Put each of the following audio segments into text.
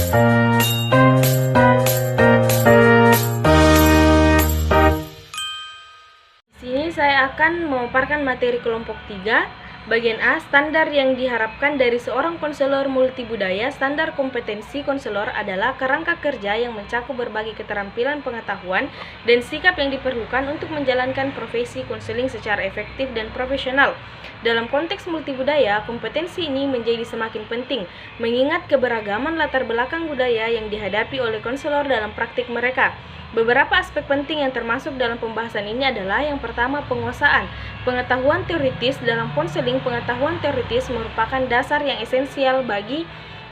Di sini saya akan memaparkan materi kelompok 3. Bagian A, standar yang diharapkan dari seorang konselor multibudaya. Standar kompetensi konselor adalah kerangka kerja yang mencakup berbagai keterampilan, pengetahuan, dan sikap yang diperlukan untuk menjalankan profesi konseling secara efektif dan profesional. Dalam konteks multibudaya, kompetensi ini menjadi semakin penting, mengingat keberagaman latar belakang budaya yang dihadapi oleh konselor dalam praktik mereka. Beberapa aspek penting yang termasuk dalam pembahasan ini adalah yang pertama, penguasaan. Pengetahuan teoritis dalam konseling. Pengetahuan teoritis merupakan dasar yang esensial bagi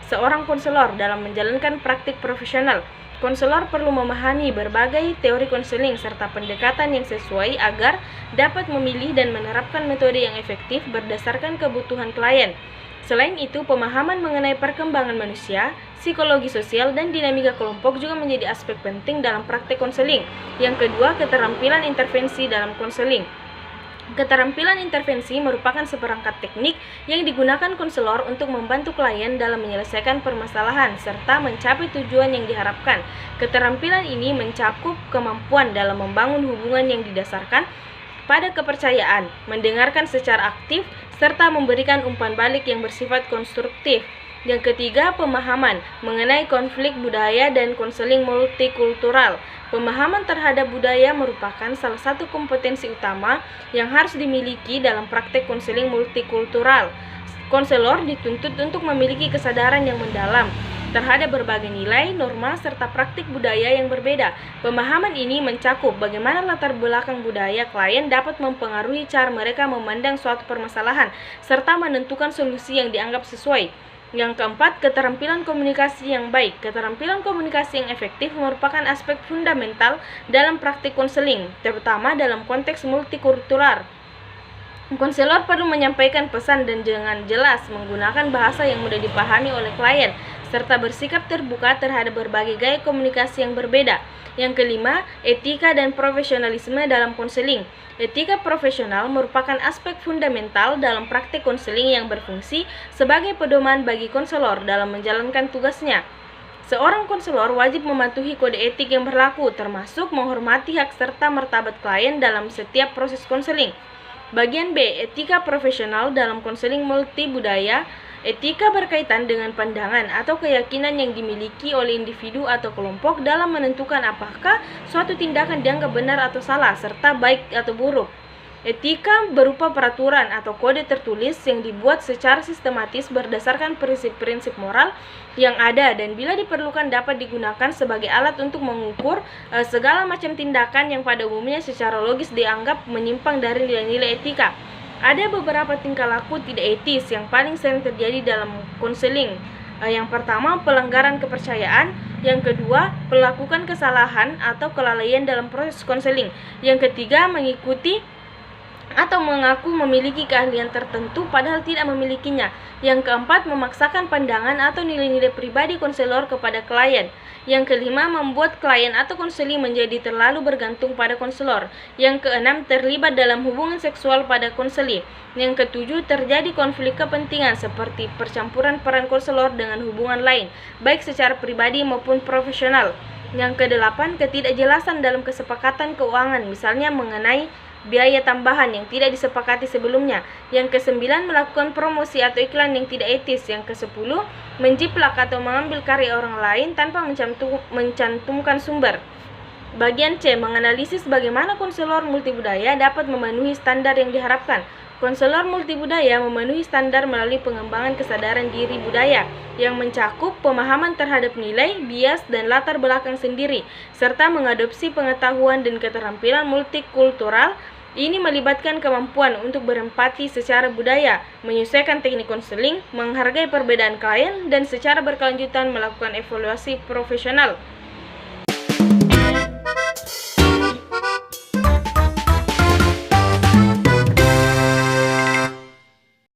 seorang konselor dalam menjalankan praktik profesional. Konselor perlu memahami berbagai teori konseling serta pendekatan yang sesuai agar dapat memilih dan menerapkan metode yang efektif berdasarkan kebutuhan klien. Selain itu, pemahaman mengenai perkembangan manusia, psikologi sosial, dan dinamika kelompok juga menjadi aspek penting dalam praktik konseling. Yang kedua, keterampilan intervensi dalam konseling. Keterampilan intervensi merupakan seperangkat teknik yang digunakan konselor untuk membantu klien dalam menyelesaikan permasalahan serta mencapai tujuan yang diharapkan. Keterampilan ini mencakup kemampuan dalam membangun hubungan yang didasarkan pada kepercayaan, mendengarkan secara aktif, serta memberikan umpan balik yang bersifat konstruktif. Yang ketiga, pemahaman mengenai konflik budaya dan konseling multikultural. Pemahaman terhadap budaya merupakan salah satu kompetensi utama yang harus dimiliki dalam praktek konseling multikultural. Konselor dituntut untuk memiliki kesadaran yang mendalam terhadap berbagai nilai, norma, serta praktik budaya yang berbeda. Pemahaman ini mencakup bagaimana latar belakang budaya klien dapat mempengaruhi cara mereka memandang suatu permasalahan, serta menentukan solusi yang dianggap sesuai. Yang keempat, keterampilan komunikasi yang baik. Keterampilan komunikasi yang efektif merupakan aspek fundamental dalam praktik konseling, terutama dalam konteks multikultural. Konselor perlu menyampaikan pesan dan dengan jelas, menggunakan bahasa yang mudah dipahami oleh klien, serta bersikap terbuka terhadap berbagai gaya komunikasi yang berbeda. Yang kelima, etika dan profesionalisme dalam konseling. Etika profesional merupakan aspek fundamental dalam praktik konseling yang berfungsi sebagai pedoman bagi konselor dalam menjalankan tugasnya. Seorang konselor wajib mematuhi kode etik yang berlaku, termasuk menghormati hak serta martabat klien dalam setiap proses konseling. Bagian B, etika profesional dalam konseling multibudaya. Etika berkaitan dengan pandangan atau keyakinan yang dimiliki oleh individu atau kelompok dalam menentukan apakah suatu tindakan dianggap benar atau salah, serta baik atau buruk. Etika berupa peraturan atau kode tertulis yang dibuat secara sistematis berdasarkan prinsip-prinsip moral yang ada dan bila diperlukan dapat digunakan sebagai alat untuk mengukur segala macam tindakan yang pada umumnya secara logis dianggap menyimpang dari nilai-nilai etika. Ada beberapa tingkah laku tidak etis yang paling sering terjadi dalam konseling. Yang pertama, pelanggaran kepercayaan. Yang kedua, melakukan kesalahan atau kelalaian dalam proses konseling. Yang ketiga, mengikuti atau mengaku memiliki keahlian tertentu padahal tidak memilikinya. Yang keempat, memaksakan pandangan atau nilai-nilai pribadi konselor kepada klien. Yang kelima, membuat klien atau konseling menjadi terlalu bergantung pada konselor. Yang keenam, terlibat dalam hubungan seksual pada konseling. Yang ketujuh, terjadi konflik kepentingan seperti percampuran peran konselor dengan hubungan lain, baik secara pribadi maupun profesional. Yang kedelapan, ketidakjelasan dalam kesepakatan keuangan, misalnya mengenai biaya tambahan yang tidak disepakati sebelumnya. Yang kesembilan, melakukan promosi atau iklan yang tidak etis. Yang kesepuluh, menjiplak atau mengambil karya orang lain tanpa mencantumkan sumber. Bagian C, menganalisis bagaimana konselor multibudaya dapat memenuhi standar yang diharapkan. Konselor multibudaya memenuhi standar melalui pengembangan kesadaran diri budaya yang mencakup pemahaman terhadap nilai, bias, dan latar belakang sendiri, serta mengadopsi pengetahuan dan keterampilan multikultural. Ini melibatkan kemampuan untuk berempati secara budaya, menyesuaikan teknik konseling, menghargai perbedaan klien, dan secara berkelanjutan melakukan evaluasi profesional.